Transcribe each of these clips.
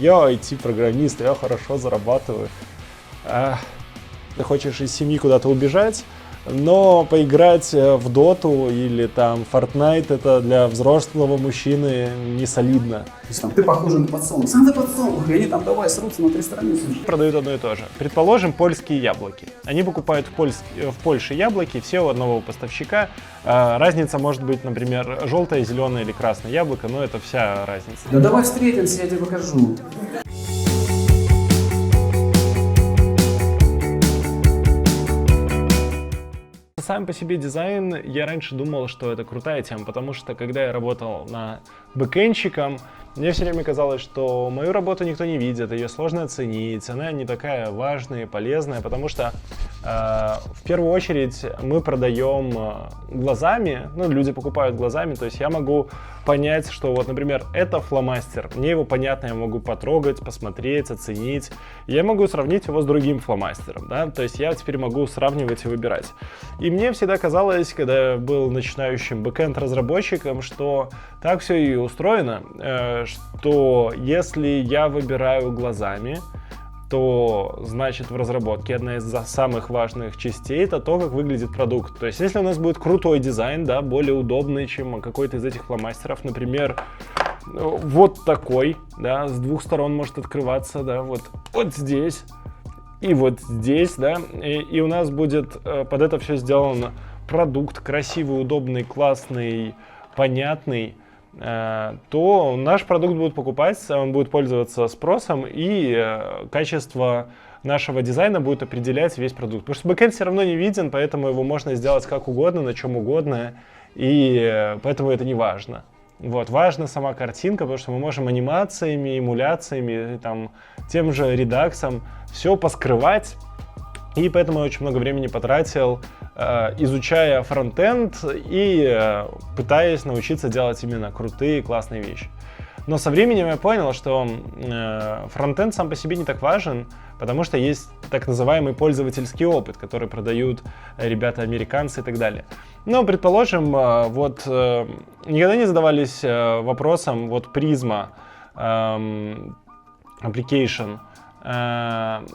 я IT-программист, я хорошо зарабатываю. Ты хочешь из семьи куда-то убежать, но поиграть в доту или там Fortnite это для взрослого мужчины не солидно. То есть, там, ты похож на подсолнух, сам ты подсолнух, и они там давай срутся на 3 страницы. Продают одно и то же. Предположим, польские яблоки. Они покупают в Польше яблоки, все у одного поставщика. Разница может быть, например, желтое, зеленое или красное яблоко, но это вся разница. Да давай встретимся, я тебе покажу. Сам по себе дизайн, я раньше думал, что это крутая тема, потому что когда я работал бэкэндщиком, мне все время казалось, что мою работу никто не видит, ее сложно оценить, она не такая важная и полезная, потому что в первую очередь мы продаем глазами, люди покупают глазами, то есть я могу понять, что вот, например, это фломастер, мне его понятно, я могу потрогать, посмотреть, оценить, я могу сравнить его с другим фломастером, да, то есть я теперь могу сравнивать и выбирать. И мне всегда казалось, когда я был начинающим бэкэнд-разработчиком, что так все и устроено, что если я выбираю глазами, то значит в разработке одна из самых важных частей это то, как выглядит продукт. То есть если у нас будет крутой дизайн, да, более удобный, чем какой-то из этих фломастеров, например, вот такой, да, с двух сторон может открываться, да, вот здесь и вот здесь, да, и у нас будет под это все сделан продукт красивый, удобный, классный, понятный, то наш продукт будет покупаться, он будет пользоваться спросом, и качество нашего дизайна будет определять весь продукт. Потому что бэкэнд все равно не виден, поэтому его можно сделать как угодно, на чем угодно, и поэтому это не важно. Вот, важна сама картинка, потому что мы можем анимациями, эмуляциями, там, тем же редаксом все поскрывать. И поэтому я очень много времени потратил, изучая фронтенд и пытаясь научиться делать именно крутые, классные вещи. Но со временем я понял, что фронтенд сам по себе не так важен, потому что есть так называемый пользовательский опыт, который продают ребята-американцы и так далее. Но, предположим, вот никогда не задавались вопросом, вот Prisma Application,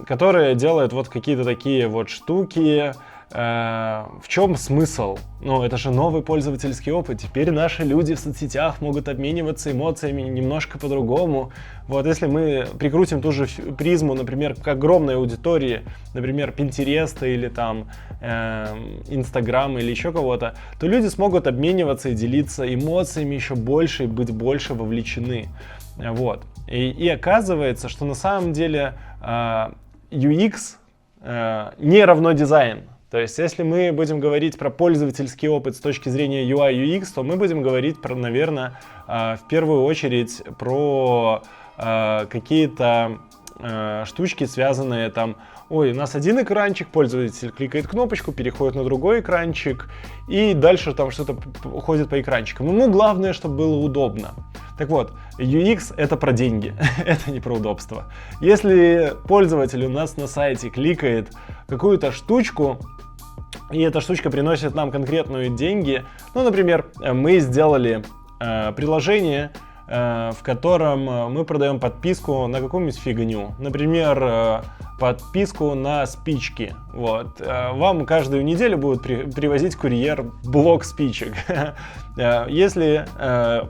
которые делают вот какие-то такие вот штуки. В чем смысл? Ну, это же новый пользовательский опыт. Теперь наши люди в соцсетях могут обмениваться эмоциями немножко по-другому. Вот если мы прикрутим ту же призму, например, к огромной аудитории, например, Pinterest или там Instagram или еще кого-то, то люди смогут обмениваться и делиться эмоциями еще больше и быть больше вовлечены. Вот. И оказывается, что на самом деле UX не равно дизайн. То есть, если мы будем говорить про пользовательский опыт с точки зрения UI UX, то мы будем говорить, наверное, в первую очередь про какие-то штучки, связанные там, ой, у нас один экранчик, пользователь кликает кнопочку, переходит на другой экранчик, и дальше там что-то ходит по экранчикам. Ему главное, чтобы было удобно. Так вот, UX — это про деньги, это не про удобство. Если пользователь у нас на сайте кликает какую-то штучку, и эта штучка приносит нам конкретные деньги, ну, например, мы сделали приложение, в котором мы продаем подписку на какую-нибудь фигню. Например, подписку на спички. Вот. Вам каждую неделю будет привозить курьер блок спичек. Если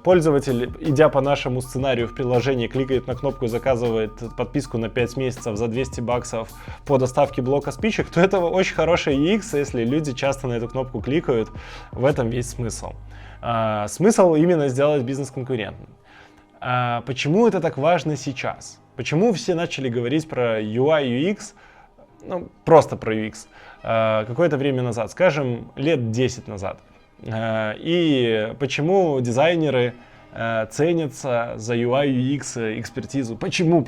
пользователь, идя по нашему сценарию в приложении, кликает на кнопку и заказывает подписку на 5 месяцев за 200 баксов по доставке блока спичек, то это очень хороший UX, если люди часто на эту кнопку кликают. В этом весь смысл. Смысл именно сделать бизнес конкурентным. Почему это так важно сейчас? Почему все начали говорить про UI, UX, ну, просто про UX, какое-то время назад, скажем, лет 10 назад? И почему дизайнеры ценятся за UI, UX экспертизу? Почему?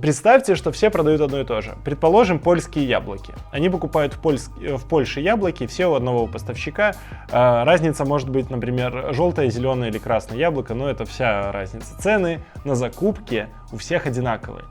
Представьте, что все продают одно и то же. Предположим, польские яблоки. Они покупают в Польше яблоки, все у одного поставщика. Разница может быть, например, желтое, зеленое или красное яблоко, но это вся разница. Цены на закупки у всех одинаковые.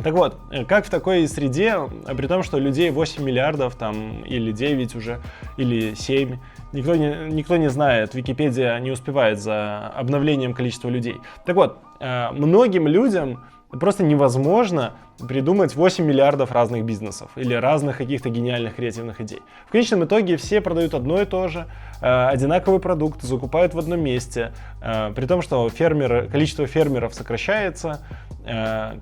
Так вот, как в такой среде, при том, что людей 8 миллиардов, там, или 9 уже, или 7, никто не знает, Википедия не успевает за обновлением количества людей. Так вот, многим людям просто невозможно придумать 8 миллиардов разных бизнесов или разных каких-то гениальных креативных идей. В конечном итоге все продают одно и то же, одинаковый продукт, закупают в одном месте, при том, что количество фермеров сокращается,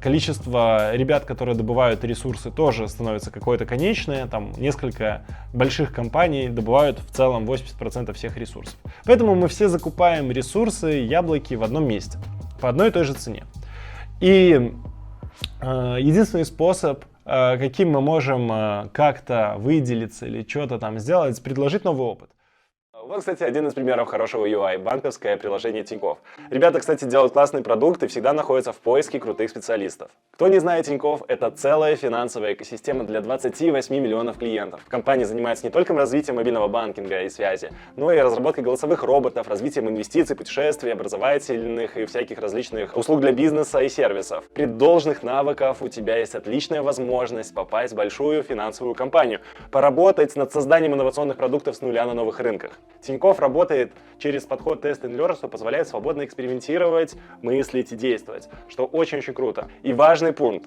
количество ребят, которые добывают ресурсы, тоже становится какое-то конечное, там несколько больших компаний добывают в целом 80% всех ресурсов. Поэтому мы все закупаем ресурсы, яблоки в одном месте, по одной и той же цене. И единственный способ, каким мы можем как-то выделиться или что-то там сделать, предложить новый опыт. Вот, кстати, один из примеров хорошего UI – банковское приложение Тинькофф. Ребята, кстати, делают классный продукт и всегда находятся в поиске крутых специалистов. Кто не знает, Тинькофф – это целая финансовая экосистема для 28 миллионов клиентов. Компания занимается не только развитием мобильного банкинга и связи, но и разработкой голосовых роботов, развитием инвестиций, путешествий, образовательных и всяких различных услуг для бизнеса и сервисов. При должных навыках у тебя есть отличная возможность попасть в большую финансовую компанию, поработать над созданием инновационных продуктов с нуля на новых рынках. Тинькофф работает через подход Test and Learn, что позволяет свободно экспериментировать, мыслить и действовать, что очень-очень круто. И важный пункт,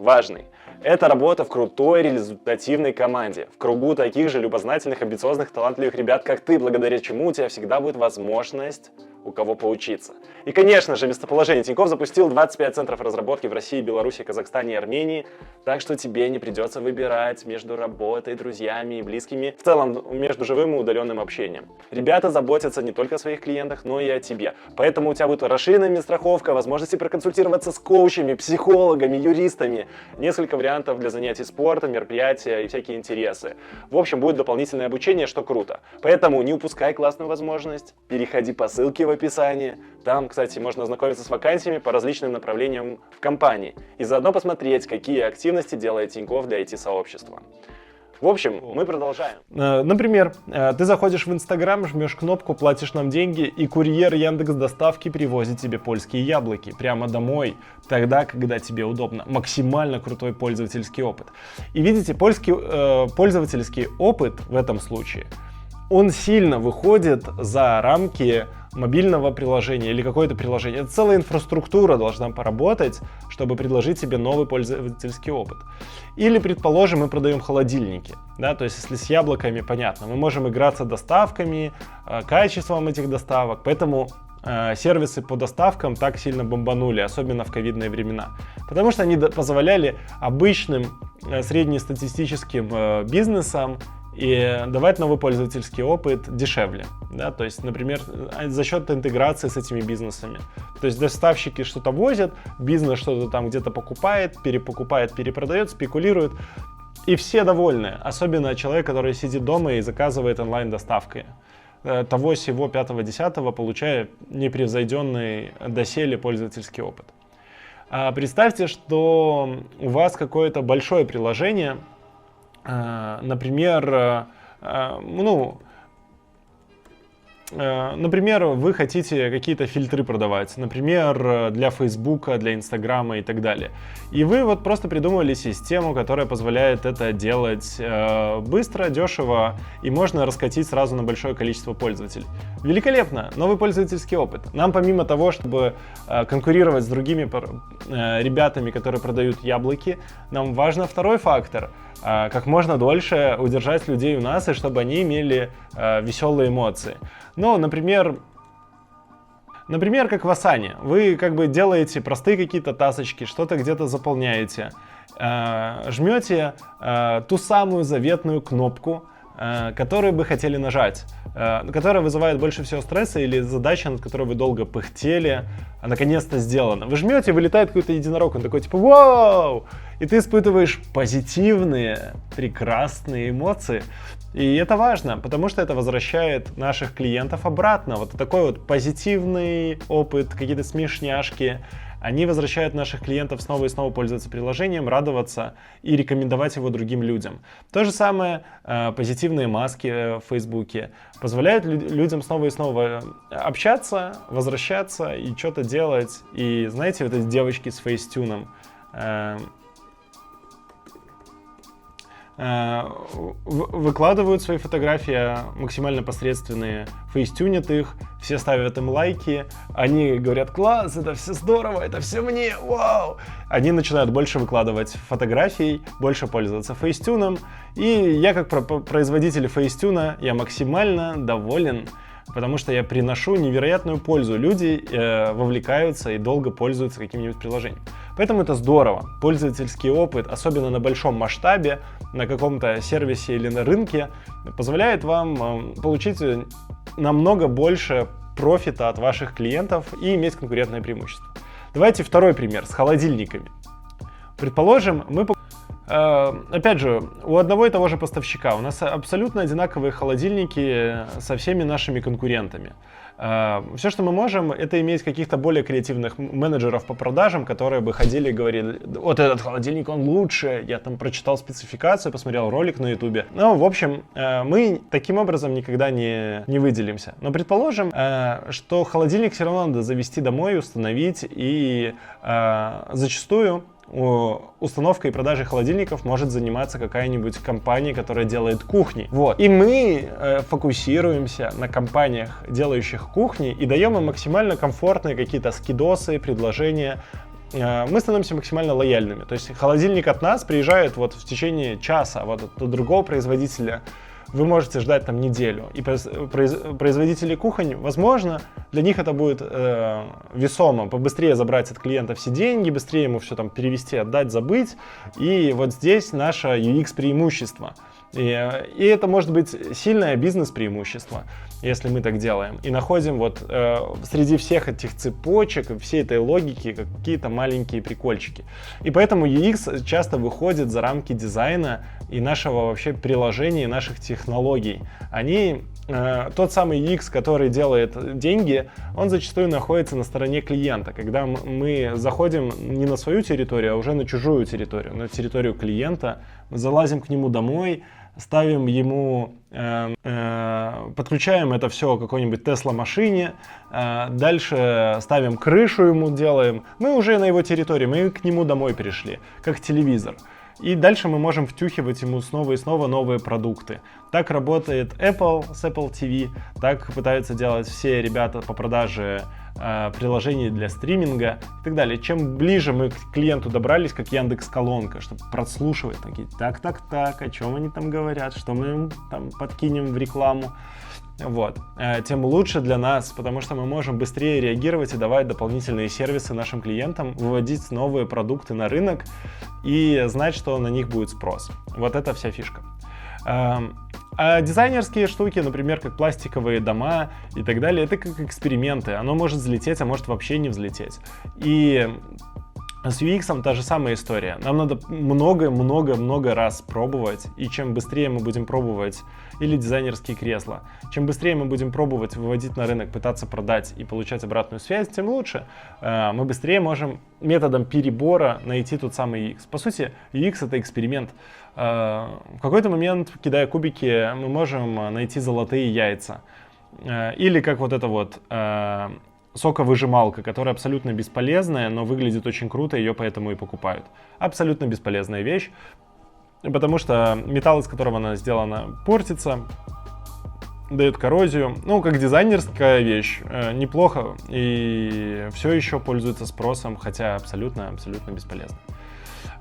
это работа в крутой результативной команде, в кругу таких же любознательных, амбициозных, талантливых ребят, как ты, благодаря чему у тебя всегда будет возможность у кого поучиться. И, конечно же, местоположение. Тинькофф запустил 25 центров разработки в России, Беларуси, Казахстане и Армении, так что тебе не придется выбирать между работой, друзьями и близкими, в целом между живым и удаленным общением. Ребята заботятся не только о своих клиентах, но и о тебе. Поэтому у тебя будет расширенная страховка, возможности проконсультироваться с коучами, психологами, юристами, несколько вариантов для занятий спортом, мероприятия и всякие интересы. В общем, будет дополнительное обучение, что круто. Поэтому не упускай классную возможность, переходи по ссылке в описании. Там, кстати, можно ознакомиться с вакансиями по различным направлениям в компании и заодно посмотреть, какие активности делает Тинькофф для IT-сообщества. В общем, мы продолжаем. Например, ты заходишь в Инстаграм, жмешь кнопку «Платишь нам деньги», и курьер Яндекс.Доставки привозит тебе польские яблоки прямо домой, тогда, когда тебе удобно. Максимально крутой пользовательский опыт. И видите, пользовательский опыт в этом случае, он сильно выходит за рамки мобильного приложения или какое-то приложение. Целая инфраструктура должна поработать, чтобы предложить тебе новый пользовательский опыт. Или, предположим, мы продаем холодильники. Да? То есть, если с яблоками, понятно, мы можем играться доставками, качеством этих доставок. Поэтому сервисы по доставкам так сильно бомбанули, особенно в ковидные времена. Потому что они позволяли обычным среднестатистическим бизнесам и давать новый пользовательский опыт дешевле. Да? То есть, например, за счет интеграции с этими бизнесами. То есть доставщики что-то возят, бизнес что-то там где-то покупает, перепродает, спекулирует. И все довольны. Особенно человек, который сидит дома и заказывает онлайн-доставкой. Того сего 5-10 получая непревзойденный доселе пользовательский опыт. Представьте, что у вас какое-то большое приложение, например, вы хотите какие-то фильтры продавать, например, для Фейсбука, для Инстаграма и так далее. И вы вот просто придумали систему, которая позволяет это делать быстро, дешево, и можно раскатить сразу на большое количество пользователей. Великолепно! Новый пользовательский опыт. Нам помимо того, чтобы конкурировать с другими ребятами, которые продают яблоки, нам важен второй фактор. Как можно дольше удержать людей у нас, и чтобы они имели веселые эмоции. Ну, например, как в Asana. Вы как бы делаете простые какие-то тасочки, что-то где-то заполняете, жмете ту самую заветную кнопку, которую бы хотели нажать, которая вызывает больше всего стресса или задача, над которой вы долго пыхтели, наконец-то сделана. Вы жмете, вылетает какой-то единорог, он такой типа «Вау!» И ты испытываешь позитивные, прекрасные эмоции. И это важно, потому что это возвращает наших клиентов обратно. Вот такой вот позитивный опыт, какие-то смешняшки. Они возвращают наших клиентов снова и снова пользоваться приложением, радоваться и рекомендовать его другим людям. То же самое позитивные маски в Фейсбуке позволяют людям снова и снова общаться, возвращаться и что-то делать. И знаете, вот эти девочки с фейстюном выкладывают свои фотографии максимально посредственные, фейстюнят их, все ставят им лайки, они говорят: класс, это все здорово, это все мне, вау! Они начинают больше выкладывать фотографий, больше пользоваться фейстюном, и я как производитель фейстюна, я максимально доволен, потому что я приношу невероятную пользу. Люди вовлекаются и долго пользуются каким-нибудь приложением. Поэтому это здорово. Пользовательский опыт, особенно на большом масштабе, на каком-то сервисе или на рынке, позволяет вам получить намного больше профита от ваших клиентов и иметь конкурентное преимущество. Давайте второй пример с холодильниками. Предположим, опять же, у одного и того же поставщика у нас абсолютно одинаковые холодильники со всеми нашими конкурентами. Все, что мы можем, это иметь каких-то более креативных менеджеров по продажам, которые бы ходили и говорили: вот этот холодильник, он лучше, я там прочитал спецификацию, посмотрел ролик на ютубе. Ну, в общем, мы таким образом никогда не выделимся. Но предположим, что холодильник все равно надо завести домой, установить, и зачастую установкой и продажей холодильников может заниматься какая-нибудь компания, которая делает кухни. Вот. И мы фокусируемся на компаниях, делающих кухни, и даем им максимально комфортные какие-то скидосы, предложения. Мы становимся максимально лояльными. То есть холодильник от нас приезжает вот в течение часа, вот от другого производителя вы можете ждать там неделю. И производители кухонь, возможно, для них это будет весомо, побыстрее забрать от клиента все деньги, быстрее ему все там перевести, отдать, забыть. И вот здесь наше UX преимущество. И это может быть сильное бизнес-преимущество, если мы так делаем. И находим вот среди всех этих цепочек, всей этой логики какие-то маленькие прикольчики. И поэтому UX часто выходит за рамки дизайна и нашего вообще приложения, наших технологий. Тот самый UX, который делает деньги, он зачастую находится на стороне клиента. Когда мы заходим не на свою территорию, а уже на чужую территорию, на территорию клиента, мы залазим к нему домой, ставим ему, подключаем это все к какой-нибудь Tesla-машине, дальше ставим крышу ему, делаем. Мы уже на его территории, мы к нему домой пришли, как телевизор. И дальше мы можем втюхивать ему снова и снова новые продукты. Так работает Apple с Apple TV, так пытаются делать все ребята по продаже приложений для стриминга и так далее. Чем ближе мы к клиенту добрались, как Яндекс.Колонка, чтобы прослушивать, такие: так, о чем они там говорят, что мы им там подкинем в рекламу. Вот. Тем лучше для нас, потому что мы можем быстрее реагировать и давать дополнительные сервисы нашим клиентам, выводить новые продукты на рынок и знать, что на них будет спрос. Вот это вся фишка. А дизайнерские штуки, например, как пластиковые дома и так далее, это как эксперименты. Оно может взлететь, а может вообще не взлететь. И с UX та же самая история. Нам надо много раз пробовать, и чем быстрее мы будем пробовать, или дизайнерские кресла, чем быстрее мы будем пробовать выводить на рынок, пытаться продать и получать обратную связь, тем лучше. Мы быстрее можем методом перебора найти тот самый UX. По сути, UX — это эксперимент. В какой-то момент, кидая кубики, мы можем найти золотые яйца. Или как вот это вот соковыжималка, которая абсолютно бесполезная, но выглядит очень круто, ее поэтому и покупают. Абсолютно бесполезная вещь, потому что металл, из которого она сделана, портится, дает коррозию. Ну, как дизайнерская вещь, неплохо, и все еще пользуется спросом, хотя абсолютно бесполезно.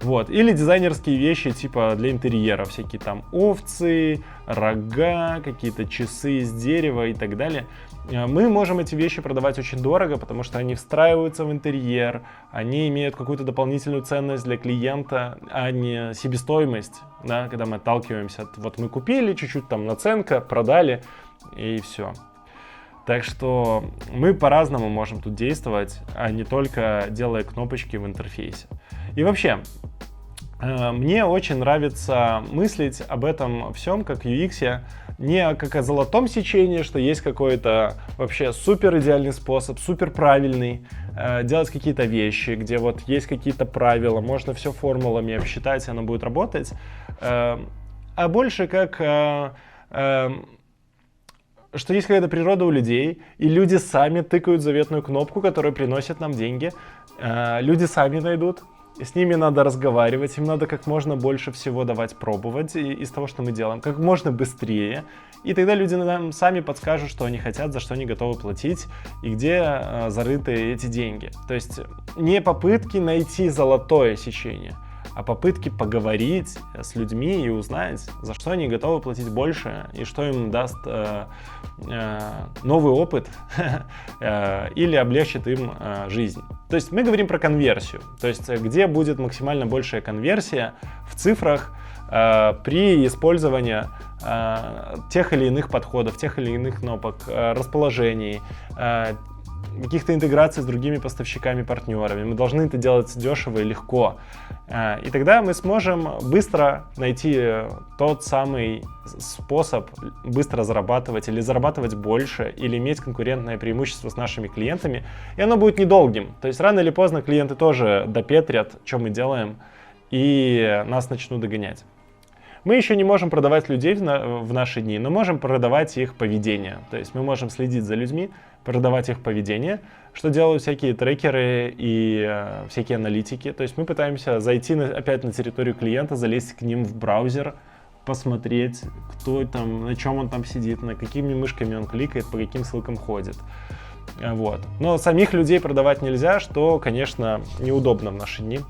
Вот. Или дизайнерские вещи типа для интерьера, всякие там овцы, рога, какие-то часы из дерева и так далее. Мы можем эти вещи продавать очень дорого, потому что они встраиваются в интерьер, они имеют какую-то дополнительную ценность для клиента, а не себестоимость, да, когда мы отталкиваемся от вот мы купили, чуть-чуть там наценка, продали и все. Так что мы по-разному можем тут действовать, а не только делая кнопочки в интерфейсе. И вообще, мне очень нравится мыслить об этом всем, как UX, не как о золотом сечении, что есть какой-то вообще супер идеальный способ, супер правильный, делать какие-то вещи, где вот есть какие-то правила, можно все формулами обсчитать, и оно будет работать, а больше как что есть какая-то природа у людей, и люди сами тыкают заветную кнопку, которая приносит нам деньги, люди сами найдут с ними надо разговаривать, им надо как можно больше всего давать пробовать из того, что мы делаем, как можно быстрее. И тогда люди нам сами подскажут, что они хотят, за что они готовы платить и где зарыты эти деньги. То есть не попытки найти золотое сечение, а попытки поговорить с людьми и узнать, за что они готовы платить больше и что им даст новый опыт или облегчит им жизнь. То есть мы говорим про конверсию, то есть где будет максимально большая конверсия в цифрах при использовании тех или иных подходов, тех или иных кнопок, расположений, каких-то интеграций с другими поставщиками, партнерами. Мы должны это делать дешево и легко. И тогда мы сможем быстро найти тот самый способ быстро зарабатывать или зарабатывать больше, или иметь конкурентное преимущество с нашими клиентами. И оно будет недолгим. То есть рано или поздно клиенты тоже допетрят, что мы делаем, и нас начнут догонять. Мы еще не можем продавать людей в наши дни, но можем продавать их поведение. То есть мы можем следить за людьми, продавать их поведение, что делают всякие трекеры и всякие аналитики. То есть мы пытаемся зайти опять на территорию клиента, залезть к ним в браузер, посмотреть, кто там, на чем он там сидит, на какими мышками он кликает, по каким ссылкам ходит. Вот. Но самих людей продавать нельзя, что, конечно, неудобно в наши дни.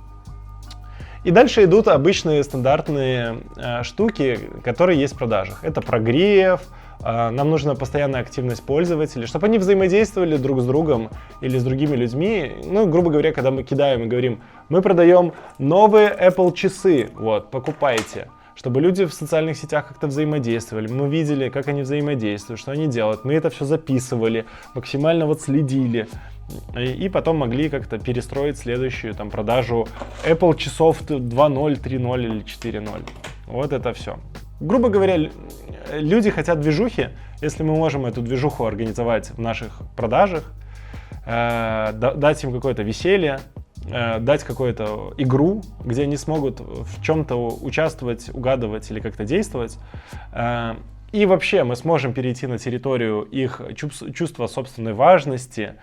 И дальше идут обычные стандартные штуки, которые есть в продажах. Это прогрев, нам нужна постоянная активность пользователей, чтобы они взаимодействовали друг с другом или с другими людьми. Ну, грубо говоря, когда мы кидаем и говорим, мы продаем новые Apple часы, вот, покупайте. Чтобы люди в социальных сетях как-то взаимодействовали, мы видели, как они взаимодействуют, что они делают. Мы это все записывали, максимально вот следили. И потом могли как-то перестроить следующую там продажу Apple часов 2.0, 3.0 или 4.0. Вот это все. Грубо говоря, люди хотят движухи. Если мы можем эту движуху организовать в наших продажах, дать им какое-то веселье, дать какую-то игру, где они смогут в чем-то участвовать, угадывать или как-то действовать, и вообще мы сможем перейти на территорию их чувства собственной важности,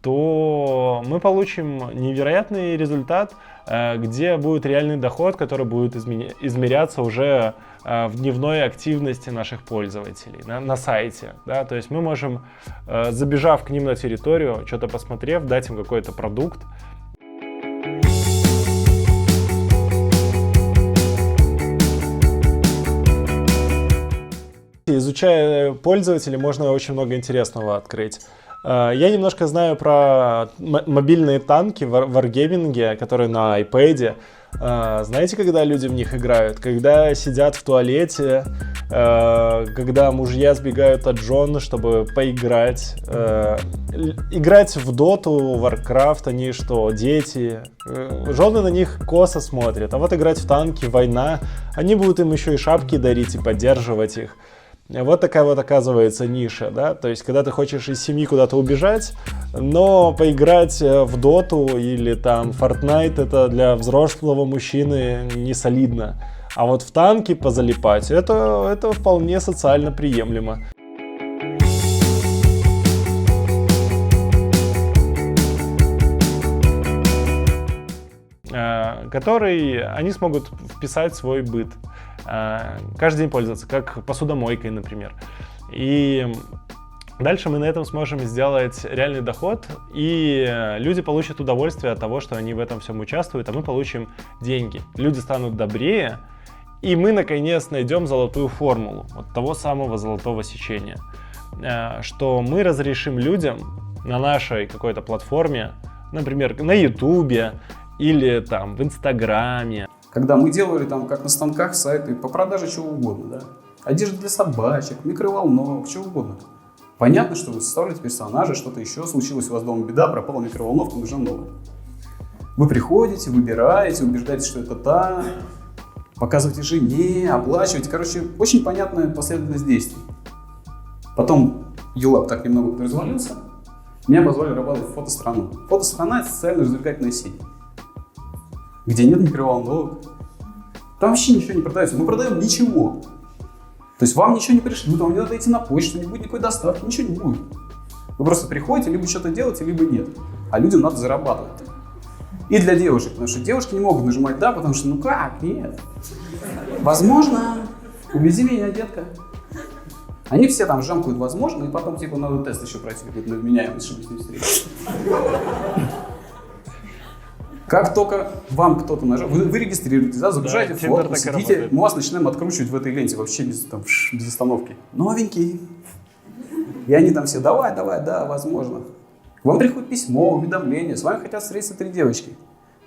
то мы получим невероятный результат, где будет реальный доход, который будет измеряться уже в дневной активности наших пользователей на сайте. Да? То есть мы можем, забежав к ним на территорию, что-то посмотрев, дать им какой-то продукт. Изучая пользователей, можно очень много интересного открыть. Я немножко знаю про мобильные танки в Wargaming, которые на iPad. Знаете, когда люди в них играют? Когда сидят в туалете, когда мужья сбегают от жен, чтобы поиграть. Играть в Доту, Warcraft, они что, дети? Жены на них косо смотрят. А вот играть в танки, война, они будут им еще и шапки дарить и поддерживать их. Вот такая вот оказывается ниша, да, то есть когда ты хочешь из семьи куда-то убежать, но поиграть в доту или там Fortnite это для взрослого мужчины не солидно, а вот в танки позалипать это вполне социально приемлемо. Который они смогут вписать в свой быт. Каждый день пользоваться, как посудомойкой, например. И дальше мы на этом сможем сделать реальный доход, и люди получат удовольствие от того, что они в этом всем участвуют, а мы получим деньги. Люди станут добрее, и мы, наконец, найдем золотую формулу, вот того самого золотого сечения, что мы разрешим людям на нашей какой-то платформе, например, на Ютубе или там в Инстаграме, когда мы делали там, как на станках, сайты по продаже чего угодно, да? Одежда для собачек, микроволновок, чего угодно. Понятно, что вы составляете персонажа, что-то еще, случилось у вас дома беда, пропала микроволновка, нужна новая. Вы приходите, выбираете, убеждаете, что это та, показываете жене, оплачиваете. Короче, очень понятная последовательность действий. Потом YouLab так немного развалился, меня позвали работать в фотострану. Фотострана — это социально-развлекательная сеть, где нет микроволновок. Там вообще ничего не продается. Мы продаем ничего. То есть вам ничего не пришлют, вам не надо идти на почту, не будет никакой доставки, ничего не будет. Вы просто приходите, либо что-то делаете, либо нет. А людям надо зарабатывать. И для девушек, потому что девушки не могут нажимать «да», потому что ну как, нет. Возможно, увези меня, детка. Они все там жамкают «возможно», и потом типа надо тест еще пройти, какой-то на вменяемость, чтобы с ним встретиться. Как только вам кто-то нажал, вы регистрируетесь, да, загружаете фотку, сидите, мы вас начинаем откручивать в этой ленте вообще без остановки. Новенький. И они там все «давай, да, возможно». К вам приходит письмо, уведомление, с вами хотят встретиться 3 девочки.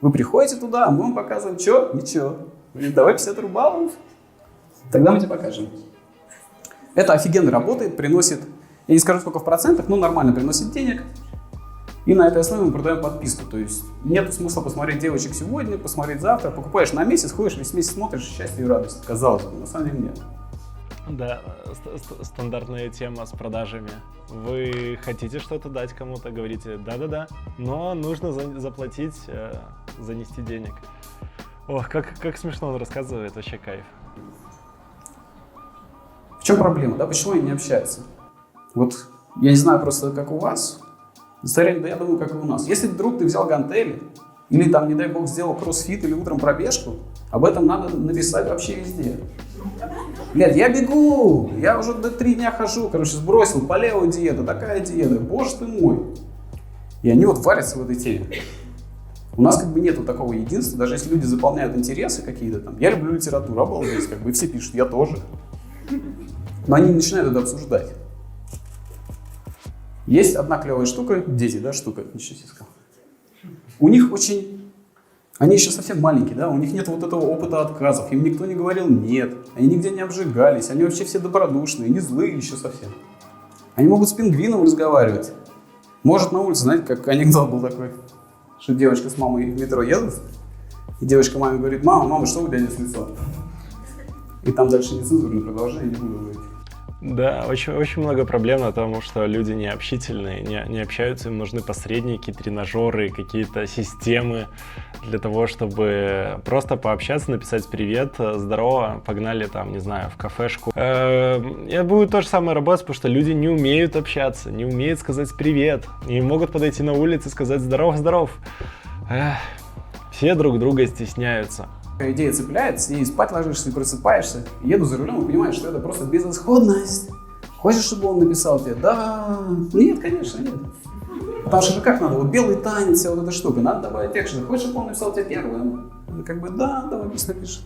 Вы приходите туда, мы вам показываем, что? Ничего. Давай 50 рублей. Тогда мы тебе покажем. Это офигенно работает, приносит, я не скажу сколько в процентах, но нормально приносит денег. И на этой основе мы продаем подписку. То есть нет смысла посмотреть девочек сегодня, посмотреть завтра. Покупаешь на месяц, ходишь весь месяц, смотришь, счастье и радость. Казалось бы, на самом деле нет. Да, стандартная тема с продажами. Вы хотите что-то дать кому-то, говорите да-да-да, но нужно заплатить, занести денег. Ох, как смешно он рассказывает, вообще кайф. В чем проблема, да? Почему они не общаются? Вот я не знаю просто, как у вас. Да, я думаю, как и у нас. Если вдруг ты взял гантели, или там, не дай бог, сделал кроссфит или утром пробежку, об этом надо написать вообще везде. Блядь, я бегу, я уже 3 дня хожу, короче, сбросил палео диета, такая диета, боже ты мой. И они вот варятся в этой теме. У нас как бы нету такого единства, даже если люди заполняют интересы какие-то там. Я люблю литературу, обалдеть, как бы, и все пишут, я тоже. Но они начинают это обсуждать. Есть одна клевая штука, дети, да, штука, ничего себе сказал. У них они еще совсем маленькие, да, у них нет вот этого опыта отказов, им никто не говорил нет, они нигде не обжигались, они вообще все добродушные, не злые еще совсем. Они могут с пингвином разговаривать. Может на улице, знаете, как анекдот был такой, что девочка с мамой в метро едут, и девочка маме говорит: мама, что у дяди с лицом? И там дальше нецензурное продолжение, не буду говорить. Да, очень много проблем на том, что люди не общительные, не общаются, им нужны посредники, тренажеры, какие-то системы для того, чтобы просто пообщаться, написать привет, здорово, погнали там, не знаю, в кафешку. Я буду то же самое работать, потому что люди не умеют общаться, не умеют сказать привет, не могут подойти на улицу и сказать здоров. Все друг друга стесняются. Идея цепляется, и спать ложишься, и просыпаешься, еду за рулем и понимаешь, что это просто безысходность. Хочешь, чтобы он написал тебе? Да. Нет, конечно, нет. Потому что как надо? Вот белый танец, вся вот эта штука, надо добавить экшена. Хочешь, чтобы он написал тебе первым? Как бы да, давай пусть напишет.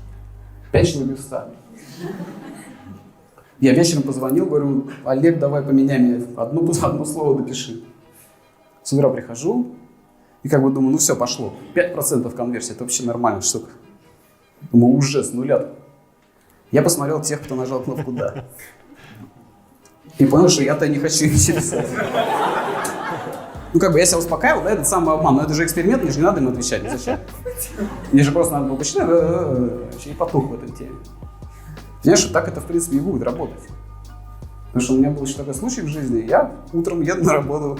5 человек встали. Я вечером позвонил, говорю: Олег, давай поменяй мне одно слово допиши. С утра прихожу и как бы думаю, ну все, пошло. 5% конверсии, это вообще нормальная штука. Думаю, уже с нуля. Я посмотрел тех, кто нажал кнопку «Да». И понял, что я-то не хочу их писать. Ну, как бы я себя успокаивал, да, этот самый обман. Но это же эксперимент, мне же не надо им отвечать. Зачем? Мне же просто надо было почитать, и потух в этой теме. Понимаешь, что так это, в принципе, и будет работать. Потому что у меня был еще такой случай в жизни. Я утром еду на работу,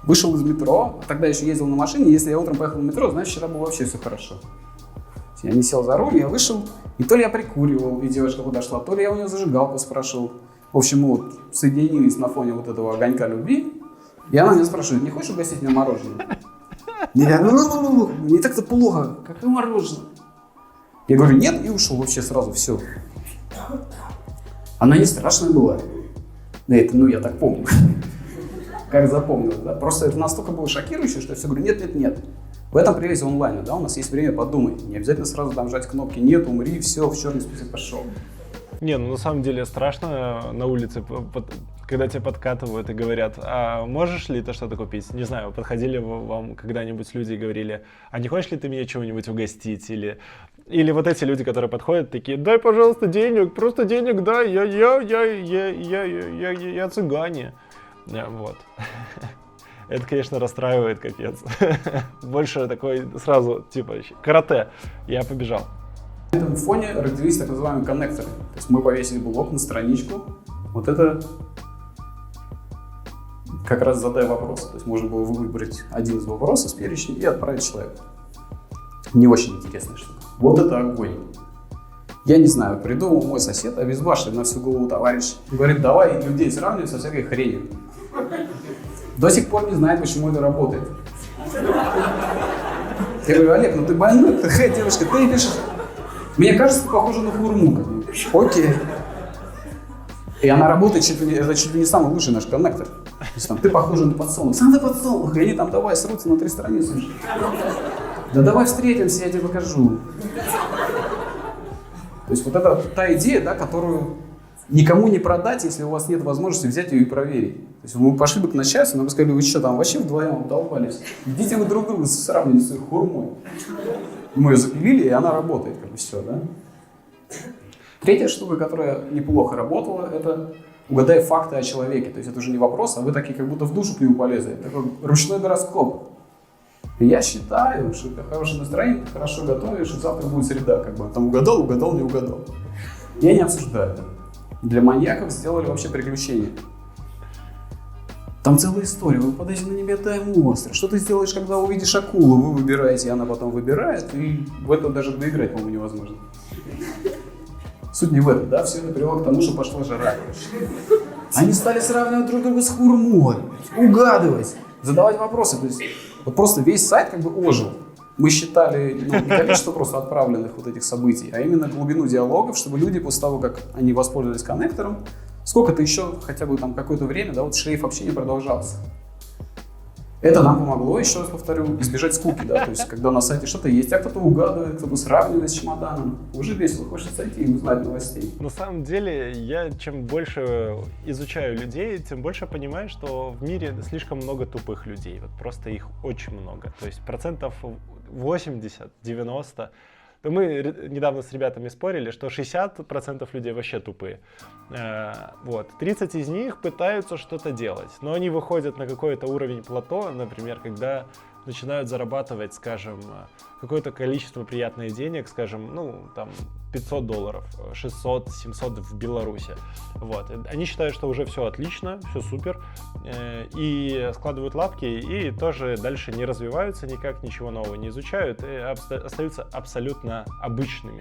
вышел из метро, тогда еще ездил на машине. Если я утром поехал в метро, значит, вчера было вообще все хорошо. Я не сел за руль, я вышел, и то ли я прикуривал, и девушка подошла, то ли я у нее зажигалку спрашивал. В общем, мы вот соединились на фоне вот этого огонька любви, и она меня спрашивает: не хочешь угостить меня мороженым? Я говорю: не так-то плохо, какое мороженое? Я говорю: нет, и ушел вообще сразу, все. Она не страшная была. Да это, я так помню. Как запомнил, да. Просто это настолько было шокирующе, что я все говорю: нет. В этом прелесть онлайна, да, у нас есть время подумать. Не обязательно сразу там жать кнопки «нет», «умри», все, в черный список пошел. Не, на самом деле страшно на улице, когда тебя подкатывают и говорят: а можешь ли ты что-то купить? Не знаю, подходили вам когда-нибудь люди и говорили: а не хочешь ли ты меня чего-нибудь угостить? Или вот эти люди, которые подходят, такие: дай, пожалуйста, денег, просто денег дай, я цыгане. Вот. Это, конечно, расстраивает, капец. Больше такой сразу, типа, карате. Я побежал. На этом фоне родились так называемые коннекторы. То есть мы повесили блок на страничку. Вот это как раз задай вопрос. То есть можно было выбрать один из вопросов с перечня и отправить человеку. Не очень интересная штука. Вот это огонь. Я не знаю, придумал мой сосед, обезбашенный на всю голову товарищ. Говорит: давай людей сравнивать со всякой хренью. До сих пор не знает, почему это работает. Я говорю, Олег, ну ты больной, ты такая девушка, ты пишешь. Мне кажется, ты похожа на хурму. Окей. И она работает, это чуть ли не самый лучший наш коннектор. То есть, там, ты похожа на подсолнух. Сам ты подсолнух. И они там давай срутся на 3 страницы. Да давай встретимся, я тебе покажу. То есть вот это та идея, да, которую никому не продать, если у вас нет возможности взять ее и проверить. То есть мы пошли бы к начальству, но мы сказали, вы что там вообще вдвоем обдолбались? Идите вы друг друга сравнивайте с их хурмой. Мы ее запилили, и она работает, как бы все, да? Третья штука, которая неплохо работала, это угадай факты о человеке. То есть это уже не вопрос, а вы такие как будто в душу к нему полезли. Такой ручной гороскоп. И я считаю, что это хорошее настроение, ты хорошо готовишь, и завтра будет среда. Как бы там угадал, не угадал. Я не обсуждаю это. Для маньяков сделали вообще приключения. Там целая история. Вы подойдете на небесный остров. Что ты сделаешь, когда увидишь акулу? Вы выбираете, и она потом выбирает. И в это даже доиграть, по-моему, невозможно. Суть не в этом, да? Все это привело к тому, что пошла жара. Они стали сравнивать друг друга с хурмой, угадывать, задавать вопросы. То есть вот просто весь сайт как бы ожил. Мы считали не количество просто отправленных вот этих событий, а именно глубину диалогов, чтобы люди после того, как они воспользовались коннектором, сколько-то еще, хотя бы там какое-то время, да, вот шлейф общения продолжался. Это нам помогло, еще раз повторю, избежать скуки, да, то есть когда на сайте что-то есть, а кто-то угадывает, кто-то сравнивает с чемоданом, уже весело, хочется зайти и узнать новостей. На самом деле, я чем больше изучаю людей, тем больше понимаю, что в мире слишком много тупых людей, вот просто их очень много, то есть 80-90%. Мы недавно с ребятами спорили, что 60% людей вообще тупые. Вот. 30 из них пытаются что-то делать, но они выходят на какой-то уровень плато, например, когда начинают зарабатывать, скажем, какое-то количество приятных денег, скажем, ну, там, $500, 600, 700 в Беларуси. Вот. Они считают, что уже все отлично, все супер, и складывают лапки, и тоже дальше не развиваются никак, ничего нового не изучают, и остаются абсолютно обычными.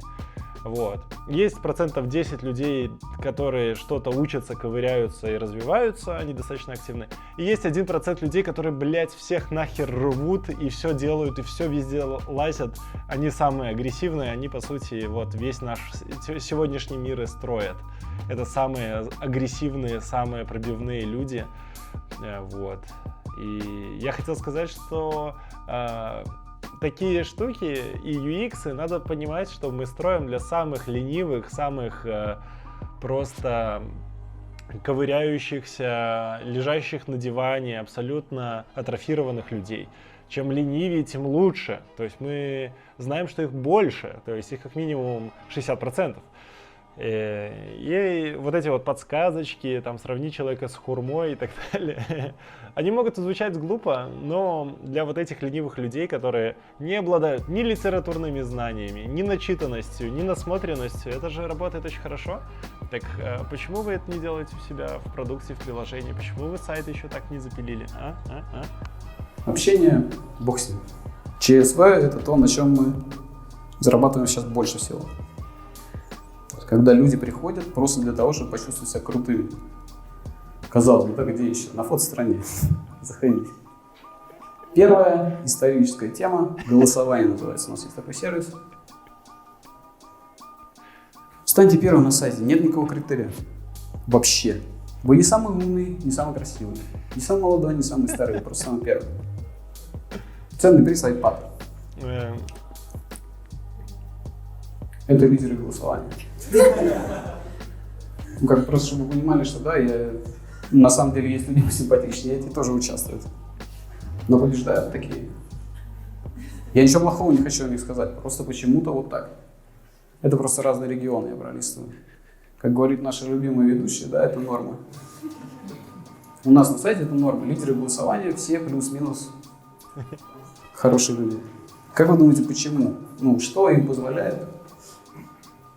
Вот. Есть 10% людей, которые что-то учатся, ковыряются и развиваются, они достаточно активны. И есть 1% людей, которые, блядь, всех нахер рвут и все делают, и все везде лазят. Они самые агрессивные, они, по сути, вот весь наш сегодняшний мир и строят. Это самые агрессивные, самые пробивные люди. Вот. И я хотел сказать, что такие штуки и UX надо понимать, что мы строим для самых ленивых, самых просто ковыряющихся, лежащих на диване, абсолютно атрофированных людей. Чем ленивее, тем лучше. То есть мы знаем, что их больше, то есть их как минимум 60%. И вот эти вот подсказочки, там, сравни человека с хурмой и так далее, они могут звучать глупо, но для вот этих ленивых людей, которые не обладают ни литературными знаниями, ни начитанностью, ни насмотренностью, это же работает очень хорошо. Так почему вы это не делаете у себя в продукте, в приложении? Почему вы сайт еще так не запилили? Общение, бог с ним. ЧСВ — это то, на чем мы зарабатываем сейчас больше всего. Когда люди приходят просто для того, чтобы почувствовать себя крутыми. Казалось бы, да где еще? На фотостороне. Заходите. Первая историческая тема — голосование называется. У нас есть такой сервис. Станьте первым на сайте. Нет никакого критерия. Вообще. Вы не самый умный, не самый красивый. Не самый молодой, не самый старый. Вы просто самый первый. Ценный приз iPad. Это лидеры голосования. Ну, как просто, чтобы вы понимали, что да, на самом деле есть люди симпатичнее, эти тоже участвуют. Но побеждают такие. Я ничего плохого не хочу о них сказать, просто почему-то вот так. Это просто разные регионы, я пролистываю. Как говорит наша любимая ведущая, да, это норма. У нас на сайте это норма. Лидеры голосования все плюс-минус хорошие люди. Как вы думаете, почему? Ну, что им позволяет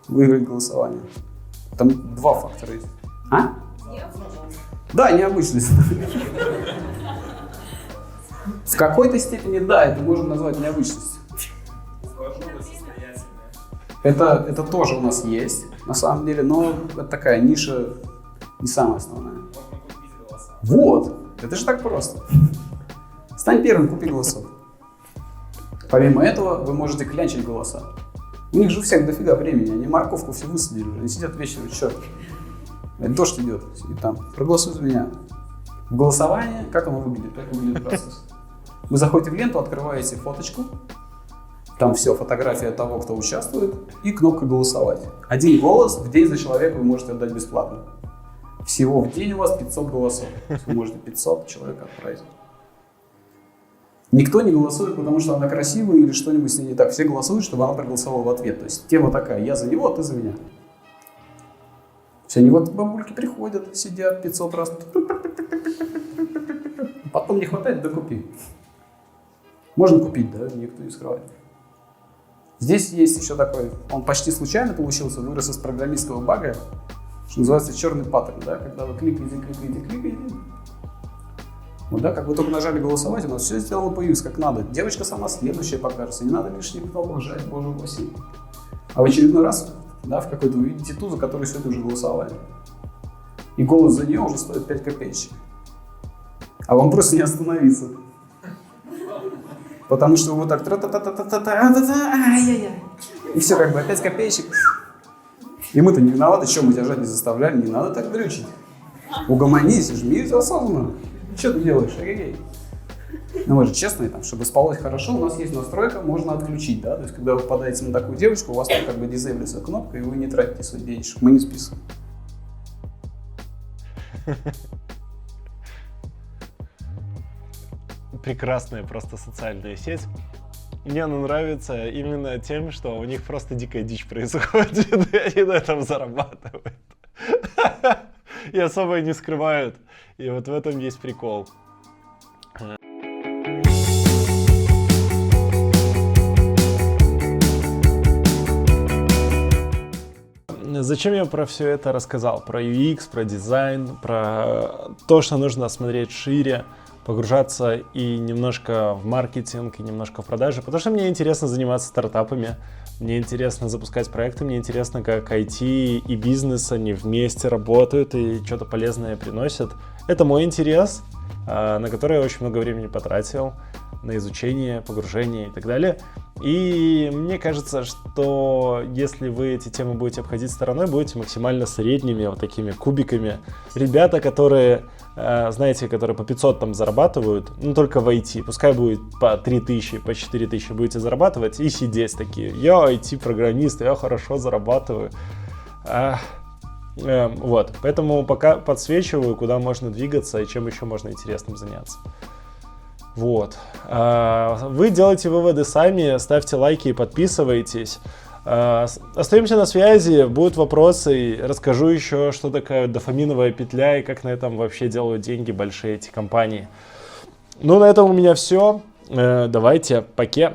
выиграть голосование? Там два фактора есть. А? Да, необычность. В какой-то степени, да, это можно назвать необычностью. Это тоже у нас есть, на самом деле, но это такая ниша не самая основная. Вот, это же так просто. Стань первым, купи голосов. Помимо этого, вы можете клянчить голоса. У них же у всех дофига времени, они морковку все высадили уже, они сидят вечером, черт. Дождь идет, и там, проголосуй за меня. В голосовании, как оно выглядит, как выглядит процесс? Вы заходите в ленту, открываете фоточку, там все, фотография того, кто участвует, и кнопка «Голосовать». 1 голос в день за человека вы можете отдать бесплатно. Всего в день у вас 500 голосов. Вы можете 500 человек отправить. Никто не голосует, потому что она красивая или что-нибудь с ней не так. Все голосуют, чтобы она проголосовала в ответ. То есть тема такая: я за него, а ты за меня. Все, они вот бабульки приходят, сидят 500 раз. Потом не хватает, да купи. Можно купить, да, никто не скрывает. Здесь есть еще такой, он почти случайно получился, вырос из программистского бага, что называется черный паттерн, да, когда вы кликаете. Вот, да, как вы только нажали голосовать, у нас все сделано появилось как надо. Девочка сама следующая покажется, не надо лишних кнопок жать, боже упаси. А в очередной раз, да, в какой-то вы видите ту, за которую сегодня уже голосовали. И голос за нее уже стоит 5 копеечек. А вам просто не остановиться. Потому что вы вот так и все, как бы опять копеечек. И мы-то не виноваты, что мы тебя жать не заставляли, не надо так дрючить. Угомонись, жми осознанно. Что ты делаешь? Эй-эй. Ну мы же честные, там, чтобы спалось хорошо, у нас есть настройка, можно отключить, да. То есть, когда вы попадаете на такую девочку, у вас там как бы дизейблится кнопка, и вы не тратите свои денежки. Мы не списываем. Прекрасная просто социальная сеть. Мне она нравится именно тем, что у них просто дикая дичь происходит, и они на этом зарабатывают. И особо не скрывают. И вот в этом есть прикол. Зачем я про все это рассказал? Про UX, про дизайн, про то, что нужно смотреть шире, погружаться и немножко в маркетинг, и немножко в продажи, потому что мне интересно заниматься стартапами, мне интересно запускать проекты, мне интересно, как IT и бизнес, они вместе работают и что-то полезное приносят. Это мой интерес, на который я очень много времени потратил, на изучение, погружение и так далее. И мне кажется, что если вы эти темы будете обходить стороной, будете максимально средними, вот такими кубиками. Ребята, которые, знаете, которые по 500 там зарабатывают, ну только в IT, пускай будет по 3000, по 4000 будете зарабатывать и сидеть такие: я IT-программист, я хорошо зарабатываю. Вот, поэтому пока подсвечиваю, куда можно двигаться и чем еще можно интересным заняться. Вот. Вы делаете выводы сами, ставьте лайки и подписывайтесь. Остаемся на связи, будут вопросы, расскажу еще, что такое дофаминовая петля и как на этом вообще делают деньги большие эти компании. Ну, на этом у меня все. Давайте, пока.